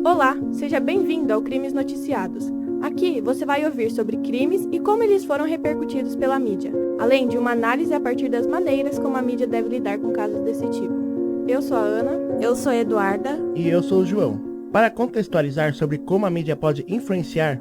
Olá, seja bem-vindo ao Crimes Noticiados. Aqui você vai ouvir sobre crimes e como eles foram repercutidos pela mídia, além de uma análise a partir das maneiras como a mídia deve lidar com casos desse tipo. Eu sou a Ana. Eu sou a Eduarda. E eu sou o João. Para contextualizar sobre como a mídia pode influenciar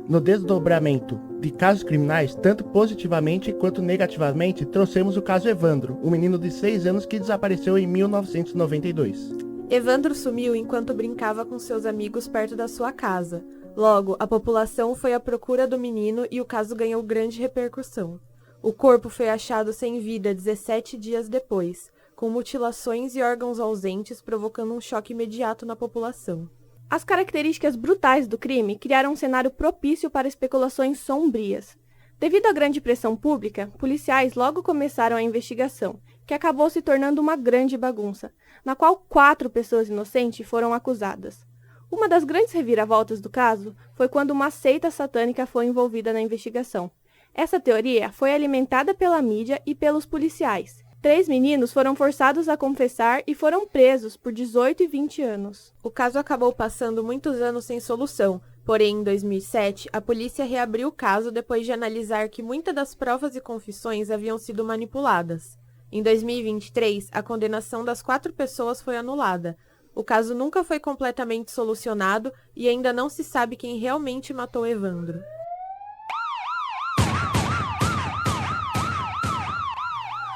no desdobramento de casos criminais, tanto positivamente quanto negativamente, trouxemos o caso Evandro, um menino de 6 anos que desapareceu em 1992. Evandro sumiu enquanto brincava com seus amigos perto da sua casa. Logo, a população foi à procura do menino e o caso ganhou grande repercussão. O corpo foi achado sem vida 17 dias depois, com mutilações e órgãos ausentes, provocando um choque imediato na população. As características brutais do crime criaram um cenário propício para especulações sombrias. Devido à grande pressão pública, policiais logo começaram a investigação, que acabou se tornando uma grande bagunça, na qual 4 pessoas inocentes foram acusadas. Uma das grandes reviravoltas do caso foi quando uma seita satânica foi envolvida na investigação. Essa teoria foi alimentada pela mídia e pelos policiais. 3 meninos foram forçados a confessar e foram presos por 18 e 20 anos. O caso acabou passando muitos anos sem solução, porém, em 2007, a polícia reabriu o caso depois de analisar que muitas das provas e confissões haviam sido manipuladas. Em 2023, a condenação das 4 pessoas foi anulada. O caso nunca foi completamente solucionado e ainda não se sabe quem realmente matou Evandro.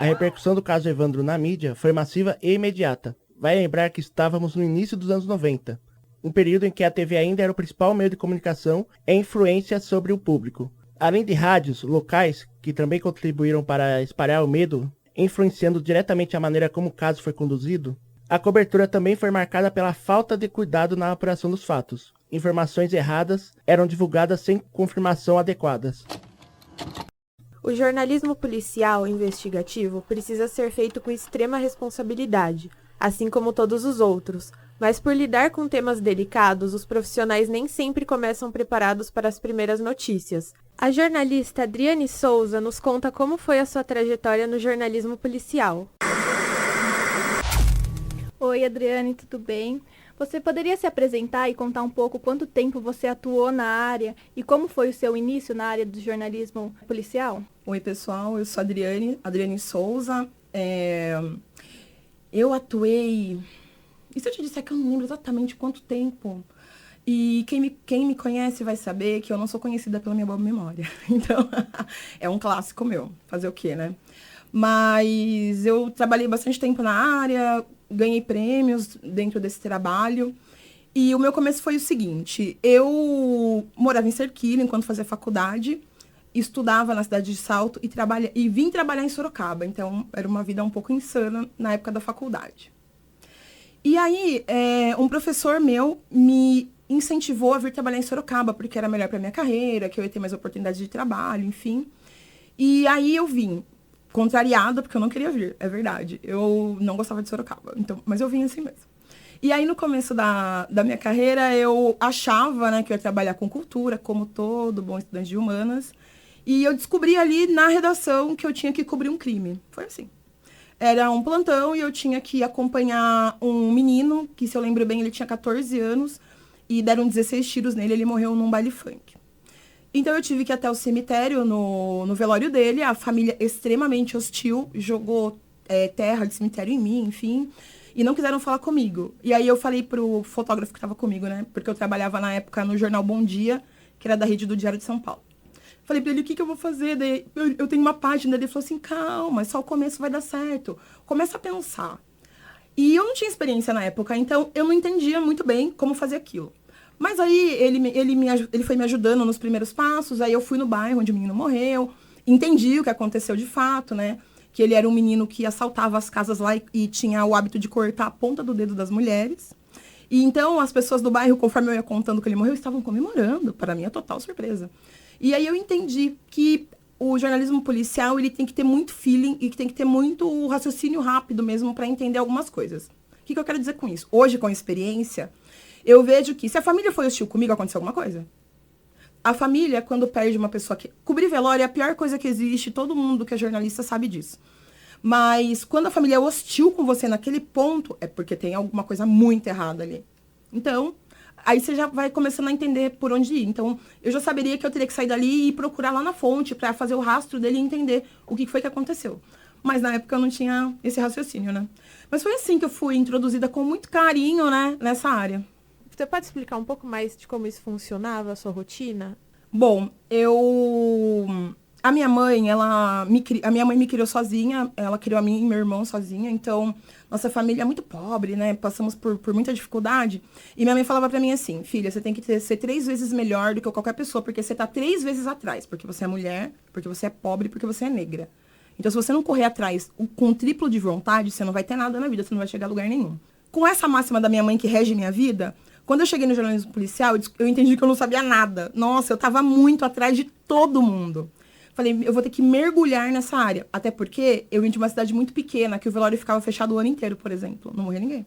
A repercussão do caso Evandro na mídia foi massiva e imediata. Vai lembrar que estávamos no início dos anos 90, um período em que a TV ainda era o principal meio de comunicação e influência sobre o público. Além de rádios locais, que também contribuíram para espalhar o medo, influenciando diretamente a maneira como o caso foi conduzido, a cobertura também foi marcada pela falta de cuidado na apuração dos fatos. Informações erradas eram divulgadas sem confirmação adequadas. O jornalismo policial investigativo precisa ser feito com extrema responsabilidade, assim como todos os outros, mas por lidar com temas delicados, os profissionais nem sempre começam preparados para as primeiras notícias. A jornalista Adriane Souza nos conta como foi a sua trajetória no jornalismo policial. Oi, Adriane, tudo bem? Você poderia se apresentar e contar um pouco quanto tempo você atuou na área e como foi o seu início na área do jornalismo policial? Oi, pessoal, eu sou a Adriane Souza. Eu atuei... E se eu te disser que eu não lembro exatamente quanto tempo? E quem me conhece vai saber que eu não sou conhecida pela minha boa memória. Então, é um clássico meu. Fazer o quê, né? Mas eu trabalhei bastante tempo na área, ganhei prêmios dentro desse trabalho. E o meu começo foi o seguinte: eu morava em Serquilho enquanto fazia faculdade, estudava na cidade de Salto e vim trabalhar em Sorocaba. Então, era uma vida um pouco insana na época da faculdade. E aí, um professor meu me incentivou a vir trabalhar em Sorocaba, porque era melhor para minha carreira, que eu ia ter mais oportunidades de trabalho, enfim. E aí eu vim, contrariada, porque eu não queria vir, é verdade. Eu não gostava de Sorocaba, então, mas eu vim assim mesmo. E aí, no começo da minha carreira, eu achava, né, que eu ia trabalhar com cultura, como todo bom estudante de humanas. E eu descobri ali na redação que eu tinha que cobrir um crime. Foi assim. Era um plantão e eu tinha que acompanhar um menino, que, se eu lembro bem, ele tinha 14 anos, e deram 16 tiros nele, ele morreu num baile funk. Então, eu tive que ir até o cemitério, no velório dele. A família extremamente hostil jogou terra de cemitério em mim, enfim, e não quiseram falar comigo. E aí, eu falei pro fotógrafo que estava comigo, né, porque eu trabalhava na época no jornal Bom Dia, que era da rede do Diário de São Paulo. Falei pra ele, o que eu vou fazer? Daí, eu tenho uma página. Ele falou assim, calma, só o começo vai dar certo. Começa a pensar. E eu não tinha experiência na época, então eu não entendia muito bem como fazer aquilo. Mas aí ele foi me ajudando nos primeiros passos. Aí eu fui no bairro onde o menino morreu, entendi o que aconteceu de fato, né? Que ele era um menino que assaltava as casas lá e tinha o hábito de cortar a ponta do dedo das mulheres. E então as pessoas do bairro, conforme eu ia contando que ele morreu, estavam comemorando, para minha total surpresa. E aí eu entendi que o jornalismo policial, ele tem que ter muito feeling e que tem que ter muito raciocínio rápido mesmo para entender algumas coisas. O que eu quero dizer com isso? Hoje, com a experiência, eu vejo que se a família foi hostil comigo, aconteceu alguma coisa. A família, quando perde uma pessoa que... Cobrir velório é a pior coisa que existe, todo mundo que é jornalista sabe disso. Mas quando a família é hostil com você naquele ponto, é porque tem alguma coisa muito errada ali. Então, Aí você já vai começando a entender por onde ir. Então, eu já saberia que eu teria que sair dali e procurar lá na fonte para fazer o rastro dele e entender o que foi que aconteceu. Mas na época eu não tinha esse raciocínio, né? Mas foi assim que eu fui introduzida com muito carinho, né, nessa área. Você pode explicar um pouco mais de como isso funcionava, a sua rotina? Bom, a minha mãe, a minha mãe me criou sozinha, ela criou a mim e meu irmão sozinha, então nossa família é muito pobre, né? Passamos por muita dificuldade. E minha mãe falava pra mim assim: filha, você tem que ser 3 vezes melhor do que qualquer pessoa, porque você tá 3 vezes atrás, porque você é mulher, porque você é pobre, porque você é negra. Então, se você não correr atrás com o triplo de vontade, você não vai ter nada na vida, você não vai chegar a lugar nenhum. Com essa máxima da minha mãe que rege minha vida, quando eu cheguei no jornalismo policial, eu entendi que eu não sabia nada. Nossa, eu tava muito atrás de todo mundo. Falei, eu vou ter que mergulhar nessa área. Até porque eu vim de uma cidade muito pequena, que o velório ficava fechado o ano inteiro, por exemplo. Não morria ninguém.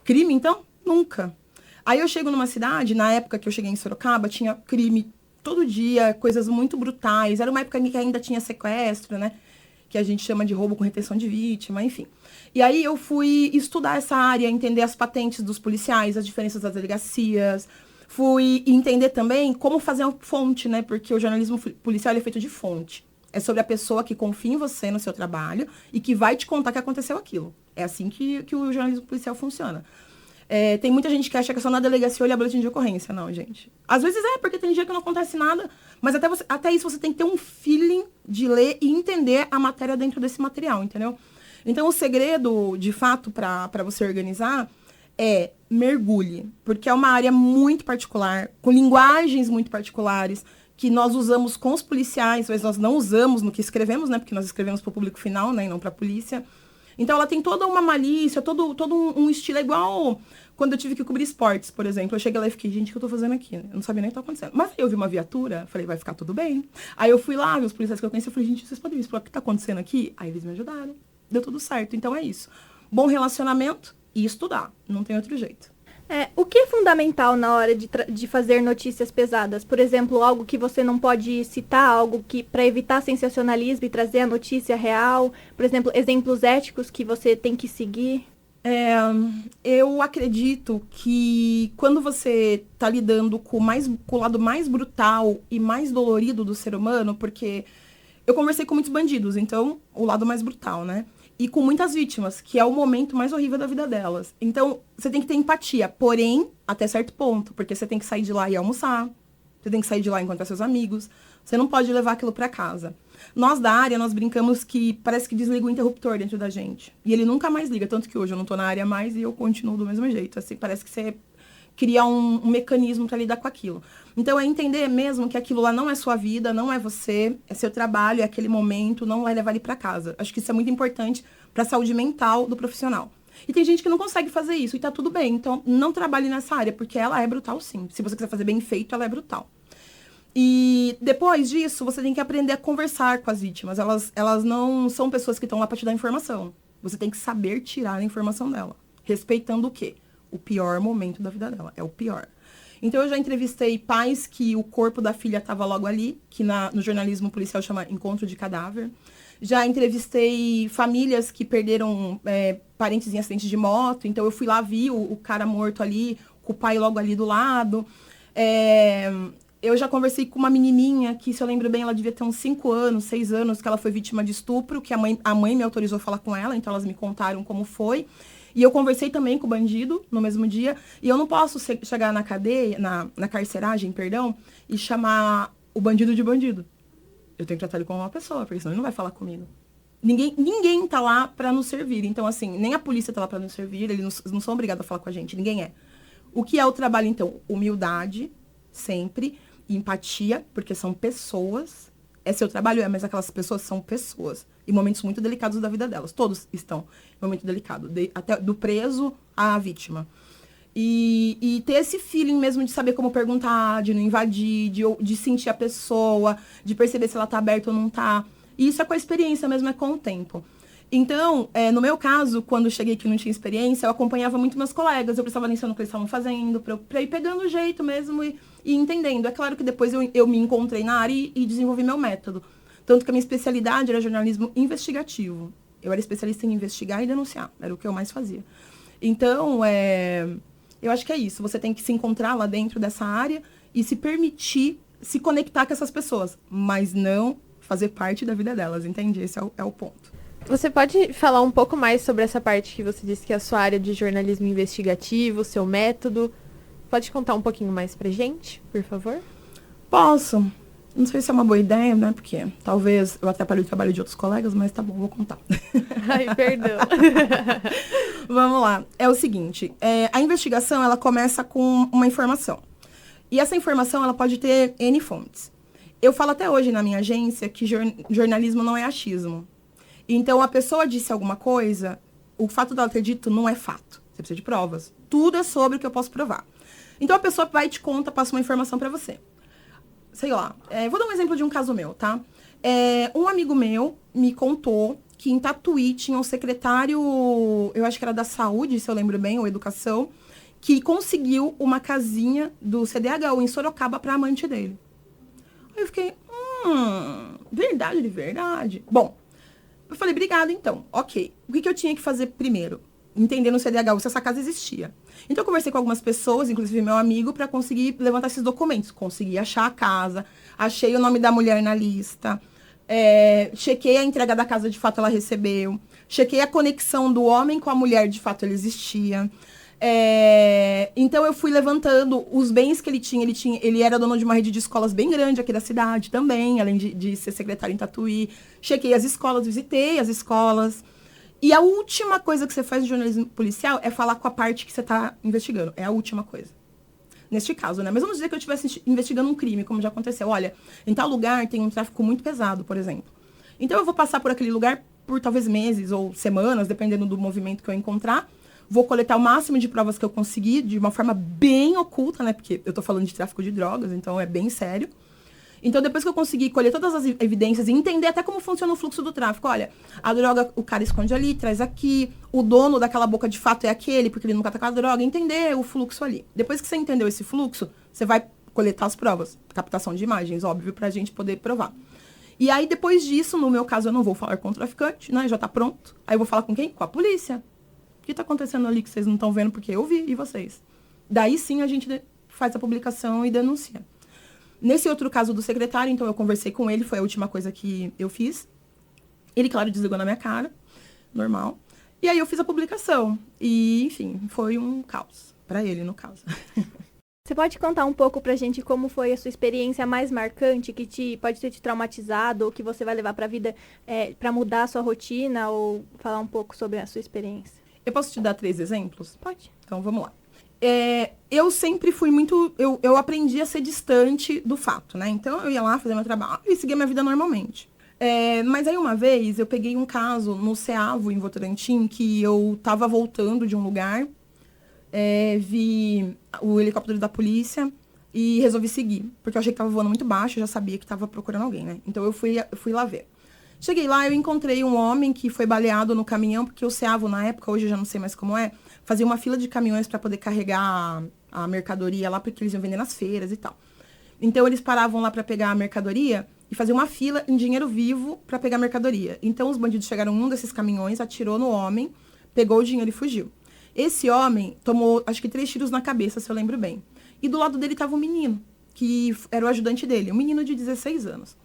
Crime, então? Nunca. Aí eu chego numa cidade, na época que eu cheguei em Sorocaba, tinha crime todo dia, coisas muito brutais. Era uma época em que ainda tinha sequestro, né? Que a gente chama de roubo com retenção de vítima, enfim. E aí eu fui estudar essa área, entender as patentes dos policiais, as diferenças das delegacias. Fui entender também como fazer uma fonte, né? Porque o jornalismo policial é feito de fonte. É sobre a pessoa que confia em você, no seu trabalho, e que vai te contar que aconteceu aquilo. É assim que o jornalismo policial funciona. Tem muita gente que acha que é só na delegacia olhar boletim de ocorrência. Não, gente. Às vezes porque tem dia que não acontece nada, mas até isso você tem que ter um feeling de ler e entender a matéria dentro desse material, entendeu? Então, o segredo, de fato, para você organizar mergulhe, porque é uma área muito particular, com linguagens muito particulares, que nós usamos com os policiais, mas nós não usamos no que escrevemos, né? Porque nós escrevemos para o público final, né? E não para a polícia. Então, ela tem toda uma malícia, todo um estilo igual quando eu tive que cobrir esportes, por exemplo. Eu cheguei lá e fiquei, gente, o que eu tô fazendo aqui? Eu não sabia nem o que tá acontecendo. Mas aí eu vi uma viatura, falei, vai ficar tudo bem. Aí eu fui lá, vi os policiais que eu conheci, eu falei, gente, vocês podem me explicar o que tá acontecendo aqui? Aí eles me ajudaram. Deu tudo certo. Então, é isso. Bom relacionamento e estudar. Não tem outro jeito. O que é fundamental na hora de fazer notícias pesadas? Por exemplo, algo que você não pode citar, algo que para evitar sensacionalismo e trazer a notícia real? Por exemplo, exemplos éticos que você tem que seguir? Eu acredito que quando você está lidando com o lado mais brutal e mais dolorido do ser humano, porque eu conversei com muitos bandidos, então o lado mais brutal, né? E com muitas vítimas, que é o momento mais horrível da vida delas. Então, você tem que ter empatia, porém, até certo ponto, porque você tem que sair de lá e almoçar, você tem que sair de lá e encontrar seus amigos, você não pode levar aquilo para casa. Nós da área, nós brincamos que parece que desliga o interruptor dentro da gente. E ele nunca mais liga, tanto que hoje eu não tô na área mais e eu continuo do mesmo jeito. Assim, parece que você cria um mecanismo para lidar com aquilo. Então, é entender mesmo que aquilo lá não é sua vida, não é você, é seu trabalho, é aquele momento, não vai levar ele para casa. Acho que isso é muito importante para a saúde mental do profissional. E tem gente que não consegue fazer isso, e tá tudo bem. Então, não trabalhe nessa área, porque ela é brutal, sim. Se você quiser fazer bem feito, ela é brutal. E depois disso, você tem que aprender a conversar com as vítimas. Elas não são pessoas que estão lá para te dar informação. Você tem que saber tirar a informação dela. Respeitando o quê? O pior momento da vida dela. É o pior. Então, eu já entrevistei pais que o corpo da filha estava logo ali, que no jornalismo policial chama encontro de cadáver. Já entrevistei famílias que perderam parentes em acidentes de moto. Então, eu fui lá, vi o cara morto ali, com o pai logo ali do lado. Eu já conversei com uma menininha que, se eu lembro bem, ela devia ter uns 5 anos, 6 anos, que ela foi vítima de estupro, que a mãe me autorizou a falar com ela, então elas me contaram como foi. E eu conversei também com o bandido no mesmo dia. E eu não posso chegar na cadeia, na carceragem, perdão, e chamar o bandido de bandido. Eu tenho que tratar ele como uma pessoa, porque senão ele não vai falar comigo. Ninguém tá lá para nos servir. Então, assim, nem a polícia tá lá para nos servir, eles não são obrigados a falar com a gente, ninguém é. O que é o trabalho, então? Humildade, sempre, empatia, porque são pessoas. É seu trabalho, mas aquelas pessoas são pessoas. Em momentos muito delicados da vida delas. Todos estão em momento delicado. Até do preso à vítima. E ter esse feeling mesmo de saber como perguntar, de não invadir, de sentir a pessoa, de perceber se ela tá aberta ou não tá. E isso é com a experiência mesmo, é com o tempo. Então, no meu caso, quando eu cheguei aqui e não tinha experiência, eu acompanhava muito meus colegas, eu prestava atenção no que eles estavam fazendo, pra ir pegando o jeito mesmo e entendendo. É claro que depois eu me encontrei na área e desenvolvi meu método. Tanto que a minha especialidade era jornalismo investigativo. Eu era especialista em investigar e denunciar, era o que eu mais fazia. Então, Eu acho que é isso. Você tem que se encontrar lá dentro dessa área e se permitir se conectar com essas pessoas, mas não fazer parte da vida delas, entende? Esse é o ponto. Você pode falar um pouco mais sobre essa parte que você disse que é a sua área de jornalismo investigativo, seu método? Pode contar um pouquinho mais pra gente, por favor? Posso. Não sei se é uma boa ideia, né? Porque talvez eu atrapalhe o trabalho de outros colegas, mas tá bom, vou contar. Ai, perdão. Vamos lá. É o seguinte, a investigação, ela começa com uma informação. E essa informação, ela pode ter N fontes. Eu falo até hoje na minha agência que jornalismo não é achismo. Então, a pessoa disse alguma coisa, o fato dela ter dito não é fato. Você precisa de provas. Tudo é sobre o que eu posso provar. Então, a pessoa vai e te conta, passa uma informação pra você. Sei lá, vou dar um exemplo de um caso meu, tá? Um amigo meu me contou que em Tatuí tinha um secretário, eu acho que era da saúde, se eu lembro bem, ou educação, que conseguiu uma casinha do CDHU em Sorocaba pra amante dele. Aí eu fiquei, verdade de verdade. Bom, eu falei, obrigada então, ok. O que eu tinha que fazer primeiro? Entender no CDHU se essa casa existia. Então, eu conversei com algumas pessoas, inclusive meu amigo, para conseguir levantar esses documentos. Consegui achar a casa, achei o nome da mulher na lista, chequei a entrega da casa, de fato ela recebeu, chequei a conexão do homem com a mulher, de fato ele existia. Então, eu fui levantando os bens que ele tinha. Ele era dono de uma rede de escolas bem grande aqui da cidade também, além de ser secretário em Tatuí. Chequei as escolas, visitei as escolas. E a última coisa que você faz no jornalismo policial é falar com a parte que você está investigando. É a última coisa. Neste caso, né? Mas vamos dizer que eu estivesse investigando um crime, como já aconteceu. Olha, em tal lugar tem um tráfico muito pesado, por exemplo. Então, eu vou passar por aquele lugar por talvez meses ou semanas, dependendo do movimento que eu encontrar. Vou coletar o máximo de provas que eu conseguir, de uma forma bem oculta, né? Porque eu tô falando de tráfico de drogas, então é bem sério. Então, depois que eu conseguir colher todas as evidências e entender até como funciona o fluxo do tráfico, olha, a droga o cara esconde ali, traz aqui, o dono daquela boca de fato é aquele, porque ele nunca tá com a droga, entender o fluxo ali. Depois que você entendeu esse fluxo, você vai coletar as provas, captação de imagens, óbvio, pra gente poder provar. E aí, depois disso, no meu caso, eu não vou falar com o traficante, né, já tá pronto. Aí eu vou falar com quem? Com a polícia. O que tá acontecendo ali que vocês não estão vendo porque eu vi e vocês? Daí sim a gente faz a publicação e denuncia. Nesse outro caso do secretário, então eu conversei com ele, foi a última coisa que eu fiz. Ele, claro, desligou na minha cara, normal. E aí eu fiz a publicação. E, enfim, foi um caos. Pra ele, no caso. Você pode contar um pouco pra gente como foi a sua experiência mais marcante, que pode ter te traumatizado, ou que você vai levar pra vida pra mudar a sua rotina, ou falar um pouco sobre a sua experiência? Eu posso te dar 3 exemplos? Pode. Então, vamos lá. Eu sempre fui muito... Eu aprendi a ser distante do fato, né? Então, eu ia lá fazer meu trabalho e seguia minha vida normalmente. Mas aí, uma vez, eu peguei um caso no Ceavo, em Votorantim, que eu tava voltando de um lugar, vi o helicóptero da polícia e resolvi seguir. Porque eu achei que tava voando muito baixo, eu já sabia que tava procurando alguém, né? Então, eu fui lá ver. Cheguei lá, eu encontrei um homem que foi baleado no caminhão, porque o Ceavo, na época, hoje eu já não sei mais como fazia uma fila de caminhões para poder carregar a mercadoria lá, porque eles iam vender nas feiras e tal. Então, eles paravam lá para pegar a mercadoria e faziam uma fila em dinheiro vivo para pegar a mercadoria. Então, os bandidos chegaram em um desses caminhões, atirou no homem, pegou o dinheiro e fugiu. Esse homem tomou, acho que 3 tiros na cabeça, se eu lembro bem. E do lado dele estava um menino, que era o ajudante dele, um menino de 16 anos.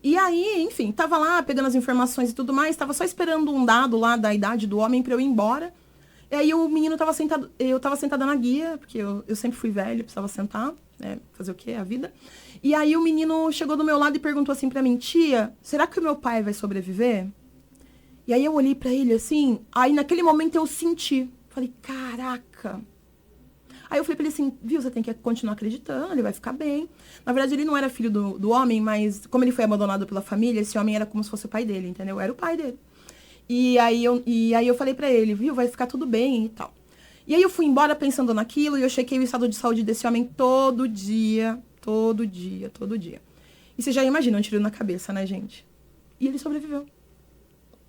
E aí, enfim, tava lá pegando as informações e tudo mais, tava só esperando um dado lá da idade do homem para eu ir embora. E aí o menino tava sentado, eu tava sentada na guia, porque eu sempre fui velha, precisava sentar, fazer o quê? A vida. E aí o menino chegou do meu lado e perguntou assim pra mim, tia, será que o meu pai vai sobreviver? E aí eu olhei pra ele assim, aí naquele momento eu senti, falei, caraca. Aí eu falei pra ele assim, viu, você tem que continuar acreditando, ele vai ficar bem. Na verdade, ele não era filho do homem, mas como ele foi abandonado pela família, esse homem era como se fosse o pai dele, entendeu? Era o pai dele. E aí eu falei pra ele, viu, vai ficar tudo bem e tal. E aí eu fui embora pensando naquilo e eu chequei o estado de saúde desse homem todo dia. E você já imagina um tiro na cabeça, né, gente? E ele sobreviveu.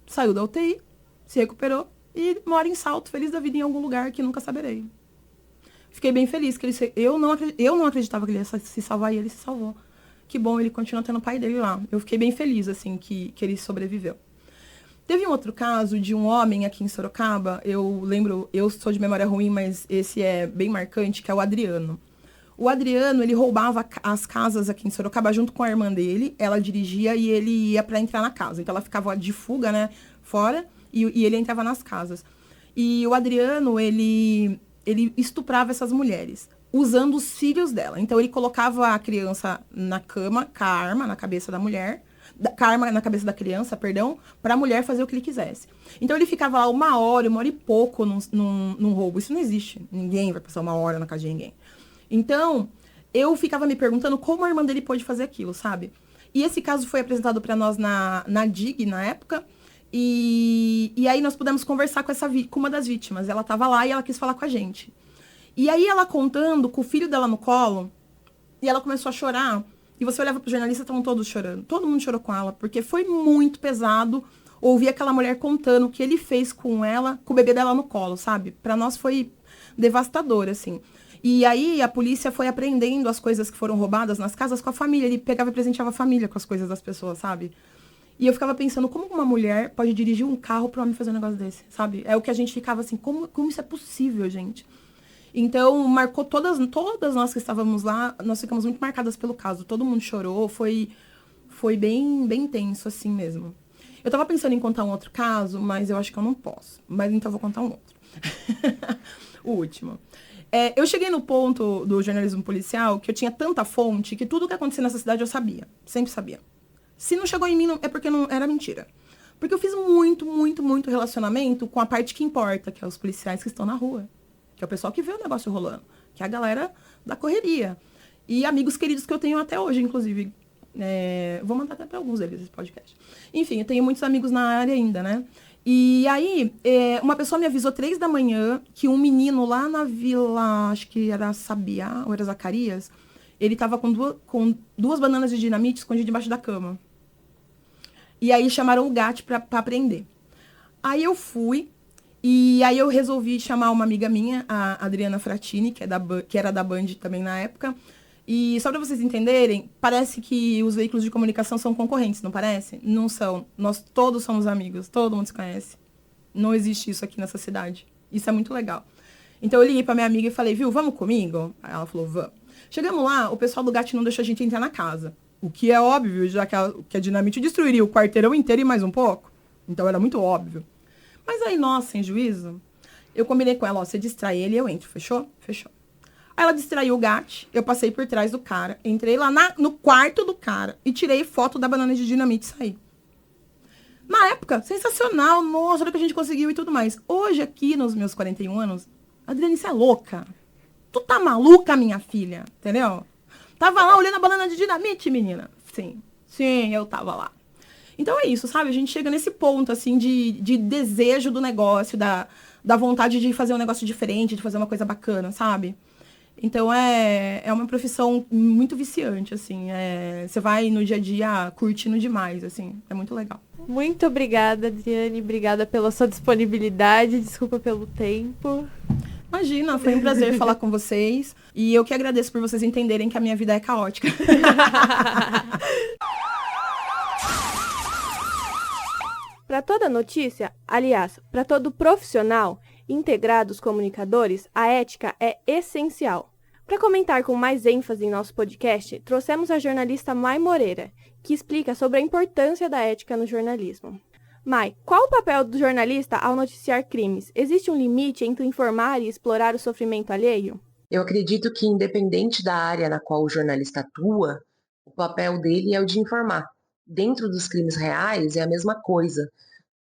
Saiu da UTI, se recuperou e mora em Salto, feliz da vida em algum lugar que nunca saberei. Fiquei bem feliz que eu não acreditava que ele ia se salvar e ele se salvou. Que bom, ele continua tendo o pai dele lá. Eu fiquei bem feliz, assim, que ele sobreviveu. Teve um outro caso de um homem aqui em Sorocaba, eu lembro, eu sou de memória ruim, mas esse é bem marcante, que é o Adriano. O Adriano, ele roubava as casas aqui em Sorocaba junto com a irmã dele, ela dirigia e ele ia para entrar na casa. Então ela ficava de fuga, né, fora, e ele entrava nas casas. E o Adriano, ele estuprava essas mulheres, usando os filhos dela. Então ele colocava a criança na cama, com a arma na cabeça da mulher, com a arma na cabeça da criança, perdão, para a mulher fazer o que ele quisesse. Então ele ficava lá uma hora e pouco num roubo. Isso não existe. Ninguém vai passar uma hora na casa de ninguém. Então, eu ficava me perguntando como a irmã dele pôde fazer aquilo, sabe? E esse caso foi apresentado para nós na DIG, na época, e aí nós pudemos conversar com uma das vítimas. Ela estava lá e ela quis falar com a gente. E aí ela contando com o filho dela no colo, e ela começou a chorar, e você olhava pro jornalista, estavam todos chorando. Todo mundo chorou com ela, porque foi muito pesado ouvir aquela mulher contando o que ele fez com ela, com o bebê dela no colo, sabe? Para nós foi devastador, assim. E aí a polícia foi apreendendo as coisas que foram roubadas nas casas com a família. Ele pegava e presenteava a família com as coisas das pessoas, sabe? E eu ficava pensando, como uma mulher pode dirigir um carro para um homem fazer um negócio desse, sabe? É o que a gente ficava assim, como isso é possível, gente? Então, marcou todas nós que estávamos lá, nós ficamos muito marcadas pelo caso. Todo mundo chorou, foi bem tenso assim mesmo. Eu tava pensando em contar um outro caso, mas eu acho que eu não posso. Mas então eu vou contar um outro. O último. Eu cheguei no ponto do jornalismo policial que eu tinha tanta fonte que tudo que acontecia nessa cidade eu sabia. Sempre sabia. Se não chegou em mim, é porque não era mentira. Porque eu fiz muito relacionamento com a parte que importa, que é os policiais que estão na rua. Que é o pessoal que vê o negócio rolando. Que é a galera da correria. E amigos queridos que eu tenho até hoje, inclusive. Vou mandar até para alguns deles esse podcast. Enfim, eu tenho muitos amigos na área ainda, né? E aí, uma pessoa me avisou 3 da manhã que um menino lá na vila, acho que era Sabiá ou era Zacarias, ele tava com duas bananas de dinamite escondidas debaixo da cama. E aí chamaram o GAT pra prender. Aí eu fui, e aí eu resolvi chamar uma amiga minha, a Adriana Fratini, que era da Band também na época. E só para vocês entenderem, parece que os veículos de comunicação são concorrentes, não parece? Não são. Nós todos somos amigos, todo mundo se conhece. Não existe isso aqui nessa cidade. Isso é muito legal. Então eu liguei pra minha amiga e falei, viu, vamos comigo? Aí ela falou, vamos. Chegamos lá, o pessoal do GAT não deixou a gente entrar na casa. O que é óbvio, já que a dinamite destruiria o quarteirão inteiro e mais um pouco. Então era muito óbvio. Mas aí, nossa, sem juízo, eu combinei com ela, ó, você distrai ele e eu entro, fechou? Fechou. Aí ela distraiu o GAT, eu passei por trás do cara, entrei lá no quarto do cara e tirei foto da banana de dinamite e saí. Na época, sensacional, nossa, olha o que a gente conseguiu e tudo mais. Hoje, aqui, nos meus 41 anos, Adriane, você é louca? Tu tá maluca, minha filha? Entendeu? Tava lá olhando a banana de dinamite, menina. Sim, eu tava lá. Então é isso, sabe? A gente chega nesse ponto, assim, de desejo do negócio, da vontade de fazer um negócio diferente, de fazer uma coisa bacana, sabe? Então, é uma profissão muito viciante, assim. Você vai no dia a dia curtindo demais, assim. É muito legal. Muito obrigada, Adriane. Obrigada pela sua disponibilidade. Desculpa pelo tempo. Imagina, foi um prazer falar com vocês. E eu que agradeço por vocês entenderem que a minha vida é caótica. Para toda notícia, aliás, para todo profissional integrado dos comunicadores, a ética é essencial. Para comentar com mais ênfase em nosso podcast, trouxemos a jornalista Mai Moreira, que explica sobre a importância da ética no jornalismo. Mai, qual o papel do jornalista ao noticiar crimes? Existe um limite entre informar e explorar o sofrimento alheio? Eu acredito que, independente da área na qual o jornalista atua, o papel dele é o de informar. Dentro dos crimes reais é a mesma coisa,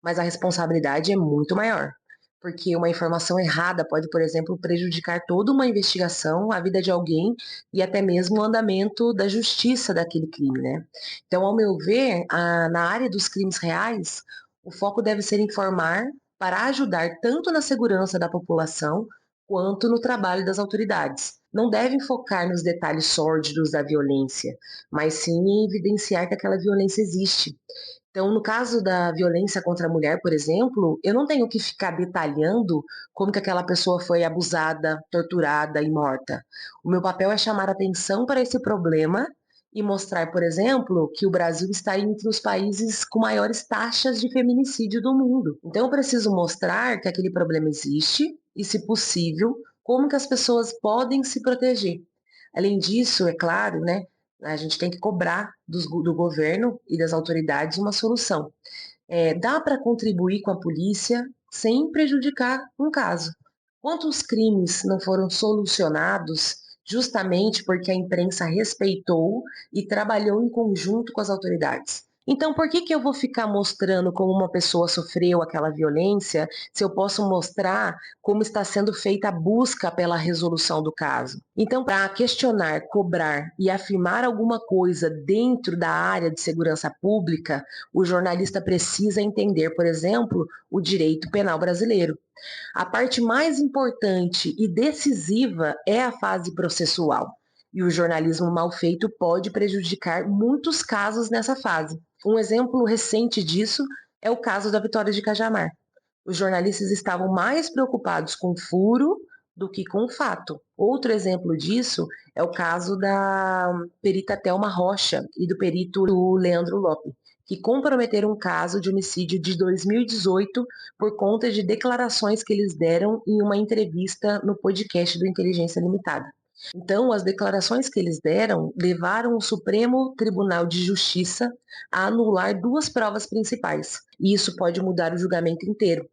mas a responsabilidade é muito maior. Porque uma informação errada pode, por exemplo, prejudicar toda uma investigação, a vida de alguém e até mesmo o andamento da justiça daquele crime, né? Então, ao meu ver, na área dos crimes reais, o foco deve ser informar para ajudar tanto na segurança da população quanto no trabalho das autoridades. Não devem focar nos detalhes sórdidos da violência, mas sim em evidenciar que aquela violência existe. Então, no caso da violência contra a mulher, por exemplo, eu não tenho que ficar detalhando como que aquela pessoa foi abusada, torturada e morta. O meu papel é chamar atenção para esse problema e mostrar, por exemplo, que o Brasil está entre os países com maiores taxas de feminicídio do mundo. Então, eu preciso mostrar que aquele problema existe e, se possível, como que as pessoas podem se proteger. Além disso, é claro, né, a gente tem que cobrar do governo e das autoridades uma solução. Dá para contribuir com a polícia sem prejudicar um caso. Quantos crimes não foram solucionados justamente porque a imprensa respeitou e trabalhou em conjunto com as autoridades? Então, por que eu vou ficar mostrando como uma pessoa sofreu aquela violência se eu posso mostrar como está sendo feita a busca pela resolução do caso? Então, para questionar, cobrar e afirmar alguma coisa dentro da área de segurança pública, o jornalista precisa entender, por exemplo, o direito penal brasileiro. A parte mais importante e decisiva é a fase processual. E o jornalismo mal feito pode prejudicar muitos casos nessa fase. Um exemplo recente disso é o caso da Vitória de Cajamar. Os jornalistas estavam mais preocupados com o furo do que com o fato. Outro exemplo disso é o caso da perita Thelma Rocha e do perito Leandro Lopes, que comprometeram um caso de homicídio de 2018 por conta de declarações que eles deram em uma entrevista no podcast do Inteligência Limitada. Então, as declarações que eles deram levaram o Supremo Tribunal de Justiça a anular duas provas principais, e isso pode mudar o julgamento inteiro.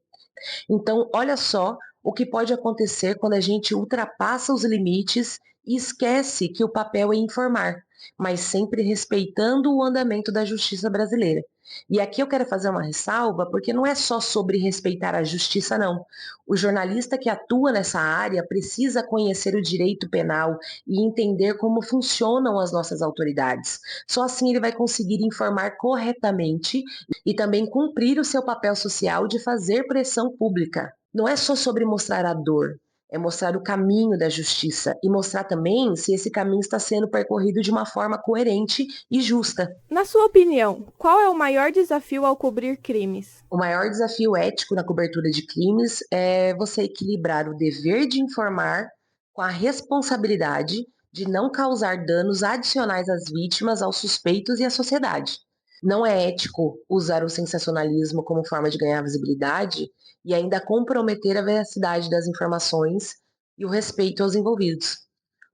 Então, olha só o que pode acontecer quando a gente ultrapassa os limites e esquece que o papel é informar, mas sempre respeitando o andamento da justiça brasileira. E aqui eu quero fazer uma ressalva, porque não é só sobre respeitar a justiça, não. O jornalista que atua nessa área precisa conhecer o direito penal e entender como funcionam as nossas autoridades. Só assim ele vai conseguir informar corretamente e também cumprir o seu papel social de fazer pressão pública. Não é só sobre mostrar a dor, é mostrar o caminho da justiça e mostrar também se esse caminho está sendo percorrido de uma forma coerente e justa. Na sua opinião, qual é o maior desafio ao cobrir crimes? O maior desafio ético na cobertura de crimes é você equilibrar o dever de informar com a responsabilidade de não causar danos adicionais às vítimas, aos suspeitos e à sociedade. Não é ético usar o sensacionalismo como forma de ganhar visibilidade e ainda comprometer a veracidade das informações e o respeito aos envolvidos.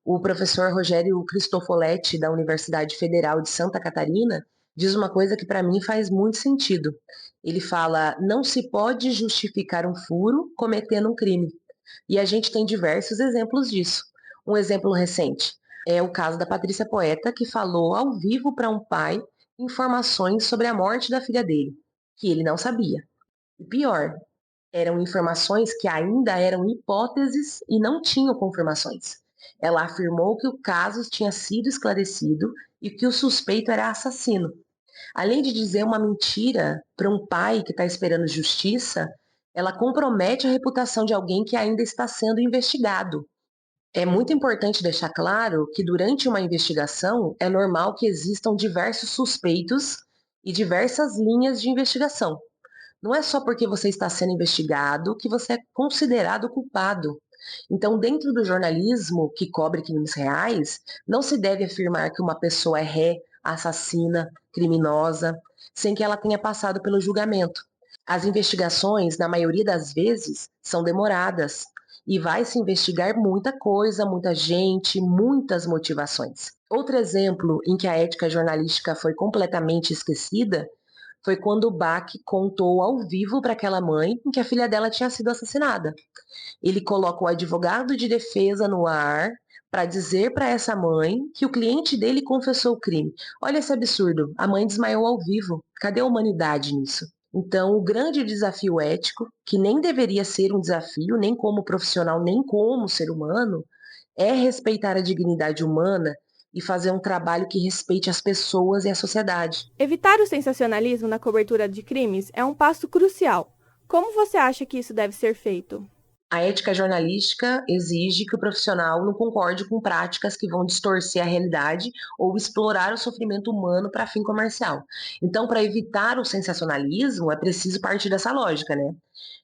O professor Rogério Cristofoletti, da Universidade Federal de Santa Catarina, diz uma coisa que para mim faz muito sentido. Ele fala: não se pode justificar um furo cometendo um crime. E a gente tem diversos exemplos disso. Um exemplo recente é o caso da Patrícia Poeta, que falou ao vivo para um pai informações sobre a morte da filha dele, que ele não sabia. E pior, eram informações que ainda eram hipóteses e não tinham confirmações. Ela afirmou que o caso tinha sido esclarecido e que o suspeito era assassino. Além de dizer uma mentira para um pai que está esperando justiça, ela compromete a reputação de alguém que ainda está sendo investigado. É muito importante deixar claro que durante uma investigação é normal que existam diversos suspeitos e diversas linhas de investigação. Não é só porque você está sendo investigado que você é considerado culpado. Então, dentro do jornalismo que cobre crimes reais, não se deve afirmar que uma pessoa é ré, assassina, criminosa, sem que ela tenha passado pelo julgamento. As investigações, na maioria das vezes, são demoradas e vai se investigar muita coisa, muita gente, muitas motivações. Outro exemplo em que a ética jornalística foi completamente esquecida foi quando o Bach contou ao vivo para aquela mãe que a filha dela tinha sido assassinada. Ele coloca o advogado de defesa no ar para dizer para essa mãe que o cliente dele confessou o crime. Olha esse absurdo, a mãe desmaiou ao vivo. Cadê a humanidade nisso? Então, o grande desafio ético, que nem deveria ser um desafio, nem como profissional, nem como ser humano, é respeitar a dignidade humana e fazer um trabalho que respeite as pessoas e a sociedade. Evitar o sensacionalismo na cobertura de crimes é um passo crucial. Como você acha que isso deve ser feito? A ética jornalística exige que o profissional não concorde com práticas que vão distorcer a realidade ou explorar o sofrimento humano para fim comercial. Então, para evitar o sensacionalismo, é preciso partir dessa lógica, né?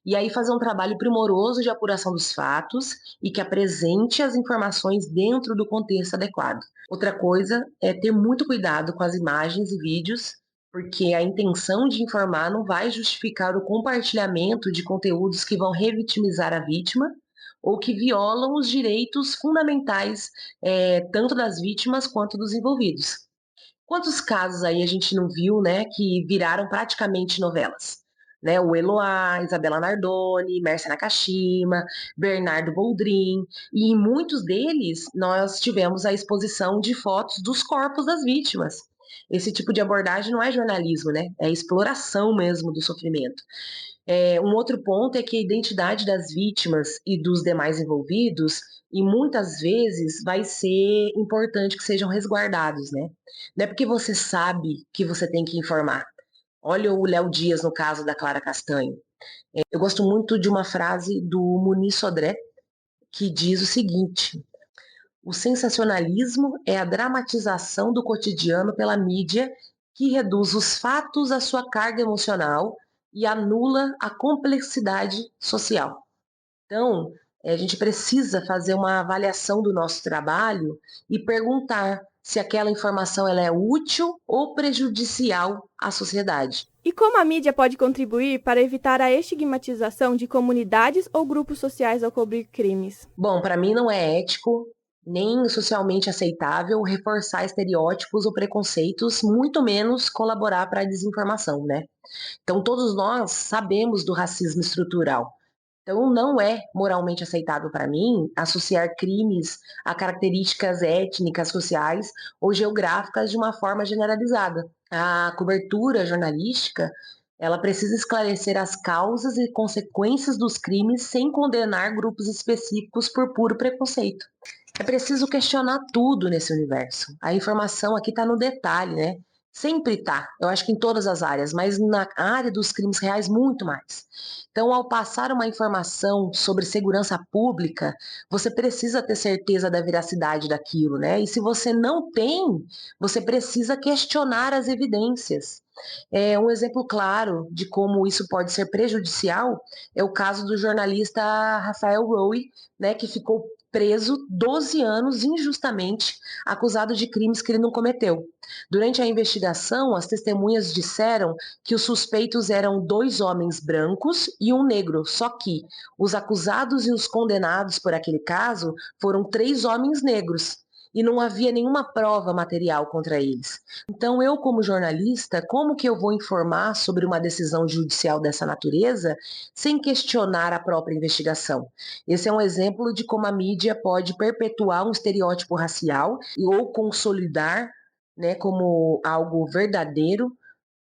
E aí fazer um trabalho primoroso de apuração dos fatos e que apresente as informações dentro do contexto adequado. Outra coisa é ter muito cuidado com as imagens e vídeos, porque a intenção de informar não vai justificar o compartilhamento de conteúdos que vão revitimizar a vítima ou que violam os direitos fundamentais, tanto das vítimas quanto dos envolvidos. Quantos casos aí a gente não viu, né, que viraram praticamente novelas? Né, o Eloá, Isabela Nardoni, Mércia Nakashima, Bernardo Boldrin, e em muitos deles nós tivemos a exposição de fotos dos corpos das vítimas. Esse tipo de abordagem não é jornalismo, né? É exploração mesmo do sofrimento. Um outro ponto é que a identidade das vítimas e dos demais envolvidos, e muitas vezes vai ser importante que sejam resguardados, né? Não é porque você sabe que você tem que informar. Olha o Léo Dias no caso da Clara Castanho. Eu gosto muito de uma frase do Muniz Sodré, que diz o seguinte: o sensacionalismo é a dramatização do cotidiano pela mídia que reduz os fatos à sua carga emocional e anula a complexidade social. Então, a gente precisa fazer uma avaliação do nosso trabalho e perguntar se aquela informação ela é útil ou prejudicial à sociedade. E como a mídia pode contribuir para evitar a estigmatização de comunidades ou grupos sociais ao cobrir crimes? Bom, para mim não é ético nem socialmente aceitável reforçar estereótipos ou preconceitos, muito menos colaborar para a desinformação, né? Então, todos nós sabemos do racismo estrutural. Então, não é moralmente aceitável para mim associar crimes a características étnicas, sociais ou geográficas de uma forma generalizada. A cobertura jornalística, ela precisa esclarecer as causas e consequências dos crimes sem condenar grupos específicos por puro preconceito. É preciso questionar tudo nesse universo. A informação aqui está no detalhe, né? Sempre está, eu acho que em todas as áreas, mas na área dos crimes reais, muito mais. Então, ao passar uma informação sobre segurança pública, você precisa ter certeza da veracidade daquilo, né? E se você não tem, você precisa questionar as evidências. Um exemplo claro de como isso pode ser prejudicial é o caso do jornalista Rafael Rowe, né, que ficou preso 12 anos injustamente, acusado de crimes que ele não cometeu. Durante a investigação, as testemunhas disseram que os suspeitos eram 2 homens brancos e um negro, só que os acusados e os condenados por aquele caso foram 3 homens negros. E não havia nenhuma prova material contra eles. Então, eu, como jornalista, como que eu vou informar sobre uma decisão judicial dessa natureza sem questionar a própria investigação? Esse é um exemplo de como a mídia pode perpetuar um estereótipo racial ou consolidar, né, como algo verdadeiro,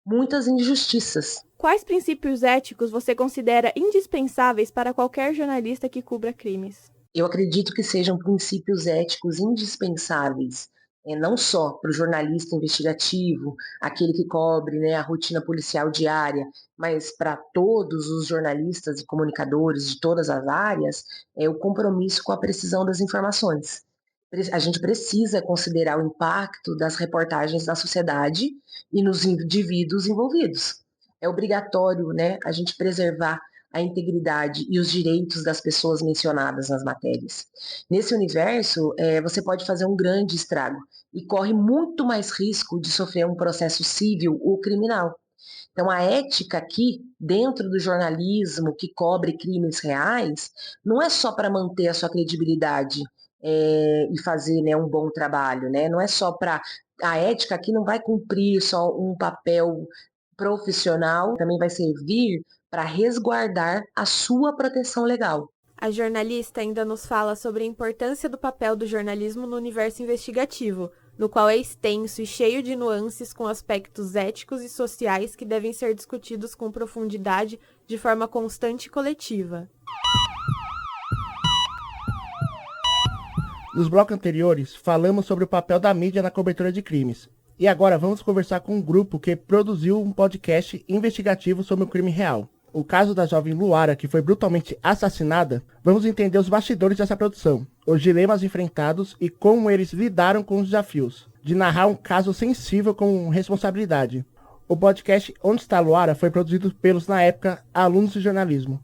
muitas injustiças. Quais princípios éticos você considera indispensáveis para qualquer jornalista que cubra crimes? Eu acredito que sejam princípios éticos indispensáveis, não só para o jornalista investigativo, aquele que cobre, né, a rotina policial diária, mas para todos os jornalistas e comunicadores de todas as áreas, é o compromisso com a precisão das informações. A gente precisa considerar o impacto das reportagens na sociedade e nos indivíduos envolvidos. É obrigatório, né, a gente preservar a integridade e os direitos das pessoas mencionadas nas matérias. Nesse universo, você pode fazer um grande estrago e corre muito mais risco de sofrer um processo civil ou criminal. Então, a ética aqui, dentro do jornalismo que cobre crimes reais, não é só para manter a sua credibilidade e fazer, né, um bom trabalho, né? Não é só para... A ética aqui não vai cumprir só um papel profissional, também vai servir para resguardar a sua proteção legal. A jornalista ainda nos fala sobre a importância do papel do jornalismo no universo investigativo, no qual é extenso e cheio de nuances com aspectos éticos e sociais que devem ser discutidos com profundidade de forma constante e coletiva. Nos blocos anteriores, falamos sobre o papel da mídia na cobertura de crimes. E agora vamos conversar com um grupo que produziu um podcast investigativo sobre um crime real. o caso da jovem Luara, que foi brutalmente assassinada, vamos entender os bastidores dessa produção, os dilemas enfrentados e como eles lidaram com os desafios de narrar um caso sensível com responsabilidade. O podcast Onde Está a Luara foi produzido pelos, na época, alunos de jornalismo,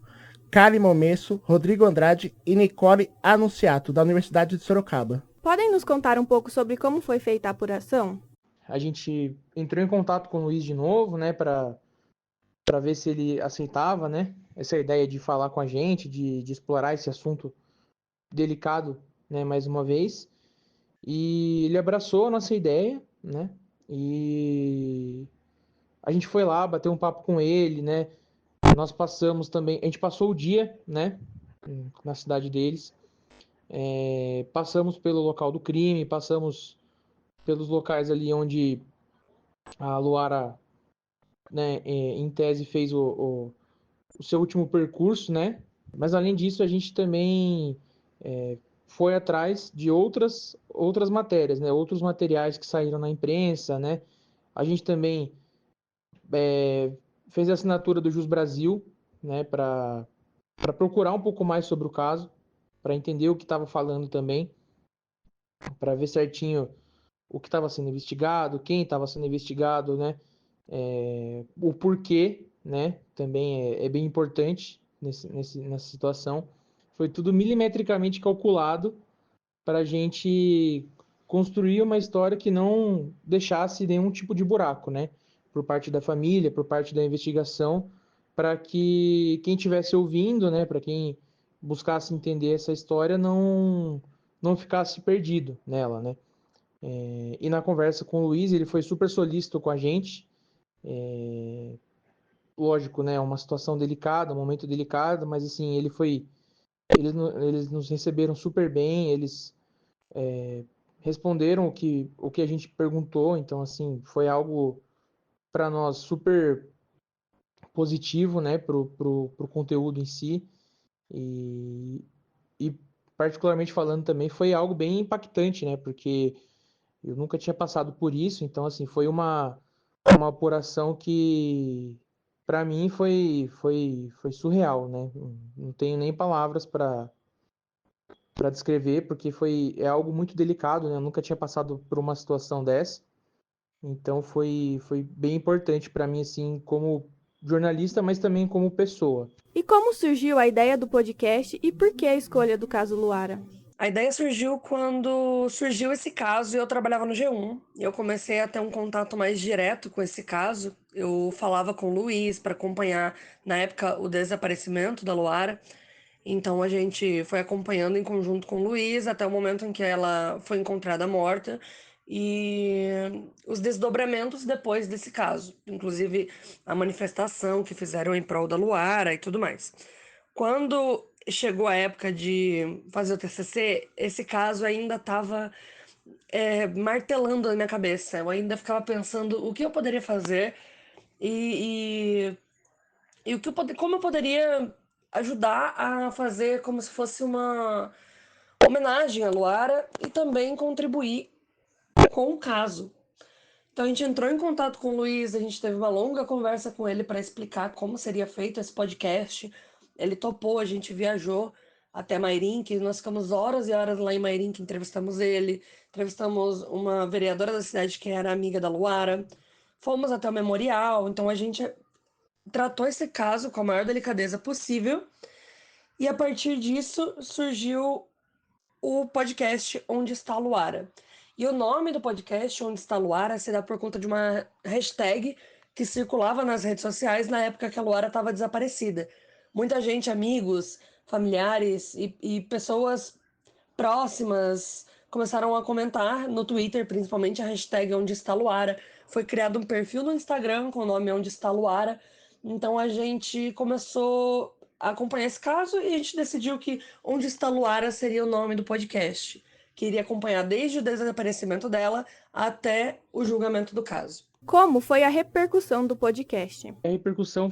Kali Momesso, Rodrigo Andrade e Nicole Anunciato, da Universidade de Sorocaba. Podem nos contar um pouco sobre como foi feita a apuração? A gente entrou em contato com o Luiz de novo, né, para ver se ele aceitava, né, essa ideia de falar com a gente, de explorar esse assunto delicado, né, mais uma vez. E ele abraçou a nossa ideia, né, e a gente foi lá, bateu um papo com ele, né, nós passamos também, a gente passou o dia, né, na cidade deles, passamos pelo local do crime, passamos pelos locais ali onde a Luara, né, em tese fez o seu último percurso, né? Mas além disso, a gente também foi atrás de outras matérias, né? Outros materiais que saíram na imprensa, né? A gente também fez a assinatura do Jus Brasil, né? Para procurar um pouco mais sobre o caso, para entender o que estava falando também, para ver certinho o que estava sendo investigado, quem estava sendo investigado, né? O porquê, né? Também é bem importante nessa situação. Foi tudo milimetricamente calculado para a gente construir uma história que não deixasse nenhum tipo de buraco, né? Por parte da família, por parte da investigação, para que quem estivesse ouvindo, né? Para quem buscasse entender essa história não ficasse perdido nela, né? E na conversa com o Luiz, ele foi super solícito com a gente. Lógico, né? É uma situação delicada, um momento delicado, mas assim, eles nos receberam super bem, eles responderam o que a gente perguntou, então assim, foi algo para nós super positivo, né? Pro conteúdo em si. E, e particularmente falando também, foi algo bem impactante, né? Porque eu nunca tinha passado por isso, então assim, foi uma apuração que para mim foi surreal, né? Não tenho nem palavras para descrever, porque é algo muito delicado, né? Eu nunca tinha passado por uma situação dessa. Então foi bem importante para mim assim, como jornalista, mas também como pessoa. E como surgiu a ideia do podcast e por que a escolha do caso Luara? A ideia surgiu quando surgiu esse caso e eu trabalhava no G1. E eu comecei a ter um contato mais direto com esse caso. Eu falava com o Luiz para acompanhar, na época, o desaparecimento da Luara. Então a gente foi acompanhando em conjunto com o Luiz até o momento em que ela foi encontrada morta e os desdobramentos depois desse caso, inclusive a manifestação que fizeram em prol da Luara e tudo mais. Quando chegou a época de fazer o TCC, esse caso ainda estava martelando na minha cabeça. Eu ainda ficava pensando o que eu poderia fazer e, e como eu poderia ajudar a fazer como se fosse uma homenagem à Luara e também contribuir com o caso. Então a gente entrou em contato com o Luiz, a gente teve uma longa conversa com ele para explicar como seria feito esse podcast. Ele topou, a gente viajou até Mairink, nós ficamos horas e horas lá em Mairink, entrevistamos ele, entrevistamos uma vereadora da cidade que era amiga da Luara, fomos até o memorial, então a gente tratou esse caso com a maior delicadeza possível e a partir disso surgiu o podcast Onde Está a Luara. E o nome do podcast Onde Está a Luara se dá por conta de uma hashtag que circulava nas redes sociais na época que a Luara estava desaparecida. Muita gente, amigos, familiares e pessoas próximas começaram a comentar no Twitter, principalmente a hashtag Onde Está a Luara. Foi criado um perfil no Instagram com o nome Onde Está a Luara. Então a gente começou a acompanhar esse caso e a gente decidiu que Onde Está a Luara seria o nome do podcast, que iria acompanhar desde o desaparecimento dela até o julgamento do caso. Como foi a repercussão do podcast? A repercussão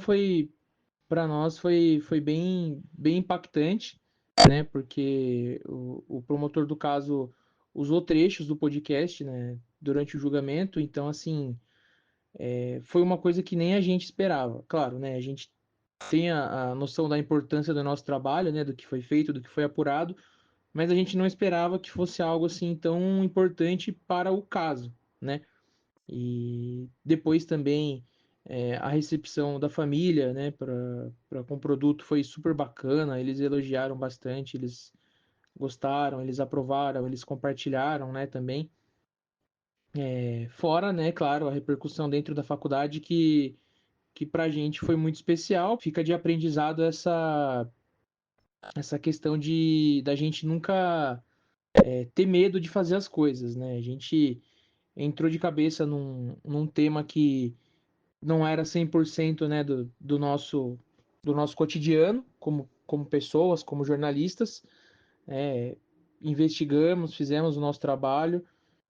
para nós foi bem impactante, né? Porque o promotor do caso usou trechos do podcast, né? Durante o julgamento, então assim foi uma coisa que nem a gente esperava. Claro, né? A gente tem a noção da importância do nosso trabalho, né, do que foi feito, do que foi apurado, mas a gente não esperava que fosse algo assim tão importante para o caso, né? E depois também a recepção da família, né, com o produto foi super bacana, eles elogiaram bastante, eles gostaram, eles aprovaram, eles compartilharam, né, também. Fora, né, claro, a repercussão dentro da faculdade que pra gente foi muito especial. Fica de aprendizado essa questão da gente nunca ter medo de fazer as coisas, né? A gente entrou de cabeça num tema que não era 100%, né, do nosso cotidiano, como pessoas, como jornalistas. Investigamos, fizemos o nosso trabalho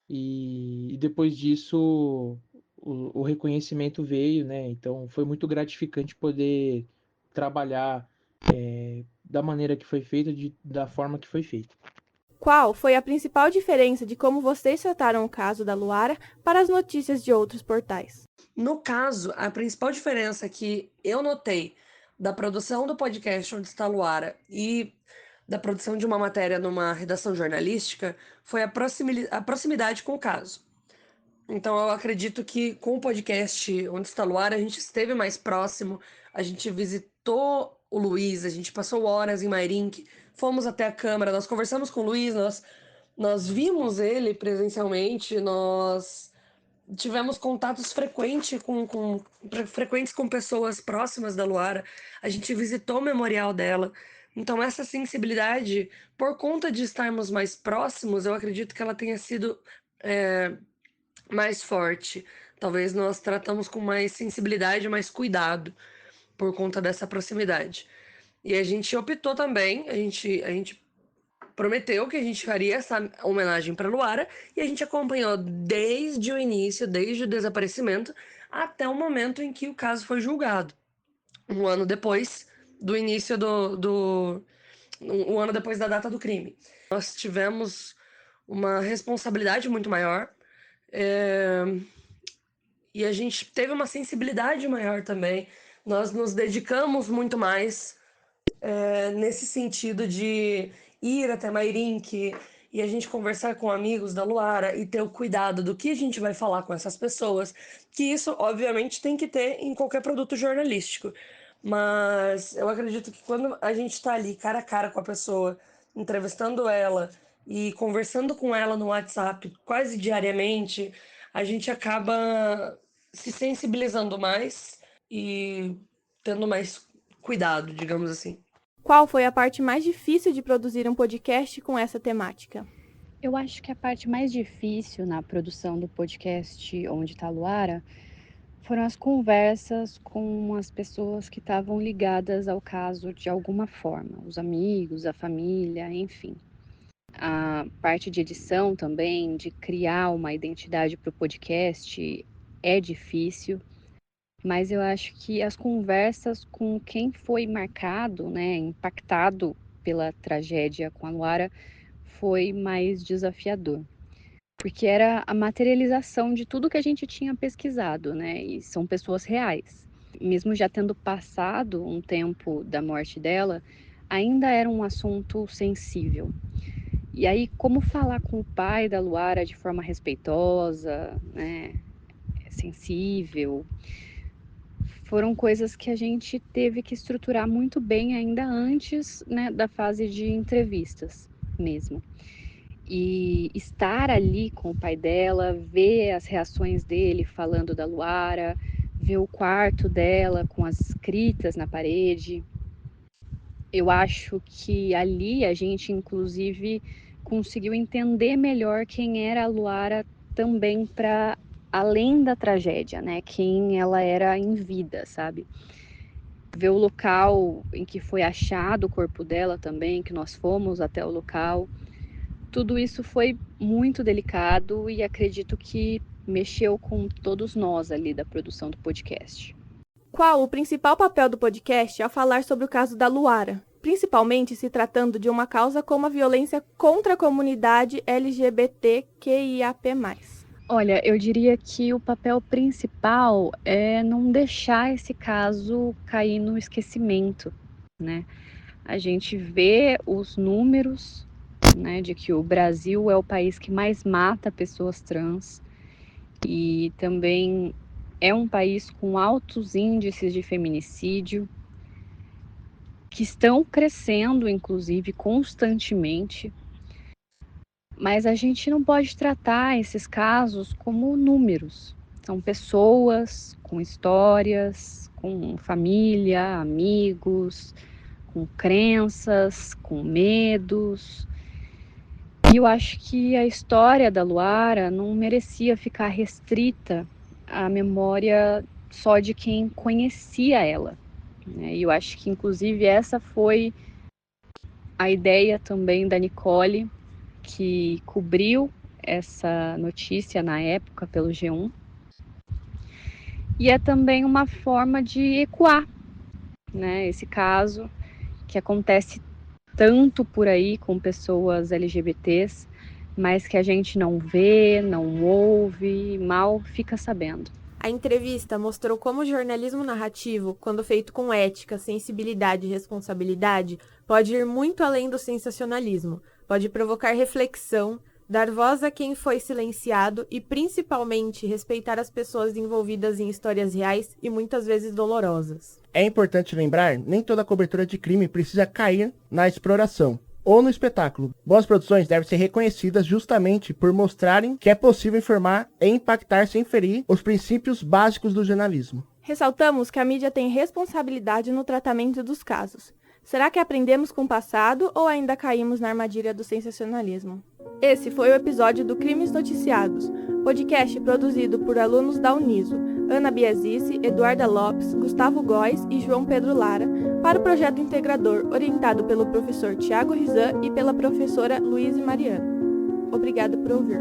e depois disso o reconhecimento veio, né? Então foi muito gratificante poder trabalhar da maneira que foi feita, da forma que foi feita. Qual foi a principal diferença de como vocês trataram o caso da Luara para as notícias de outros portais? No caso, a principal diferença que eu notei da produção do podcast Onde Está a Luara e da produção de uma matéria numa redação jornalística foi a proximidade com o caso. Então eu acredito que com o podcast Onde Está a Luara a gente esteve mais próximo, a gente visitou o Luiz, a gente passou horas em Mairink, fomos até a Câmara, nós conversamos com o Luiz, nós vimos ele presencialmente, nós tivemos contatos frequentes com pessoas próximas da Luara. A gente visitou o memorial dela. Então, essa sensibilidade, por conta de estarmos mais próximos, eu acredito que ela tenha sido mais forte. Talvez nós tratamos com mais sensibilidade, mais cuidado, por conta dessa proximidade. E a gente optou também, a gente prometeu que a gente faria essa homenagem para Luara e a gente acompanhou desde o início, desde o desaparecimento, até o momento em que o caso foi julgado. Um ano depois do início um ano depois da data do crime. Nós tivemos uma responsabilidade muito maior e a gente teve uma sensibilidade maior também. Nós nos dedicamos muito mais nesse sentido de ir até Mairink e a gente conversar com amigos da Luara e ter o cuidado do que a gente vai falar com essas pessoas, que isso, obviamente, tem que ter em qualquer produto jornalístico. Mas eu acredito que quando a gente está ali cara a cara com a pessoa, entrevistando ela e conversando com ela no WhatsApp quase diariamente, a gente acaba se sensibilizando mais e tendo mais cuidado, digamos assim. Qual foi a parte mais difícil de produzir um podcast com essa temática? Eu acho que a parte mais difícil na produção do podcast Onde Está a Luara foram as conversas com as pessoas que estavam ligadas ao caso de alguma forma, os amigos, a família, enfim. A parte de edição também, de criar uma identidade para o podcast, é difícil, mas eu acho que as conversas com quem foi marcado, né, impactado pela tragédia com a Luara, foi mais desafiador, porque era a materialização de tudo que a gente tinha pesquisado, né? E são pessoas reais. Mesmo já tendo passado um tempo da morte dela, ainda era um assunto sensível. E aí, como falar com o pai da Luara de forma respeitosa, né? Sensível, foram coisas que a gente teve que estruturar muito bem ainda antes, né, da fase de entrevistas mesmo. E estar ali com o pai dela, ver as reações dele falando da Luara, ver o quarto dela com as escritas na parede. Eu acho que ali a gente, inclusive, conseguiu entender melhor quem era a Luara também para além da tragédia, né? Quem ela era em vida, sabe? Ver o local em que foi achado o corpo dela também, que nós fomos até o local. Tudo isso foi muito delicado e acredito que mexeu com todos nós ali da produção do podcast. Qual o principal papel do podcast ao falar sobre o caso da Luara, principalmente se tratando de uma causa como a violência contra a comunidade LGBTQIAP+. Olha, eu diria que o papel principal é não deixar esse caso cair no esquecimento, né? A gente vê os números, né, de que o Brasil é o país que mais mata pessoas trans e também é um país com altos índices de feminicídio, que estão crescendo, inclusive, constantemente. Mas a gente não pode tratar esses casos como números. São pessoas com histórias, com família, amigos, com crenças, com medos. E eu acho que a história da Luara não merecia ficar restrita à memória só de quem conhecia ela, né? E eu acho que, inclusive, essa foi a ideia também da Nicole, que cobriu essa notícia na época pelo G1. E é também uma forma de ecoar, né, esse caso que acontece tanto por aí com pessoas LGBTs, mas que a gente não vê, não ouve, mal fica sabendo. A entrevista mostrou como o jornalismo narrativo, quando feito com ética, sensibilidade e responsabilidade, pode ir muito além do sensacionalismo, pode provocar reflexão, dar voz a quem foi silenciado e, principalmente, respeitar as pessoas envolvidas em histórias reais e muitas vezes dolorosas. É importante lembrar, nem toda cobertura de crime precisa cair na exploração ou no espetáculo. Boas produções devem ser reconhecidas justamente por mostrarem que é possível informar e impactar sem ferir os princípios básicos do jornalismo. Ressaltamos que a mídia tem responsabilidade no tratamento dos casos. Será que aprendemos com o passado ou ainda caímos na armadilha do sensacionalismo? Esse foi o episódio do Crimes Noticiados, podcast produzido por alunos da Uniso, Ana Biasice, Eduarda Lopes, Gustavo Góes e João Pedro Lara, para o projeto integrador orientado pelo professor Tiago Rizan e pela professora Luíse Mariano. Obrigada por ouvir.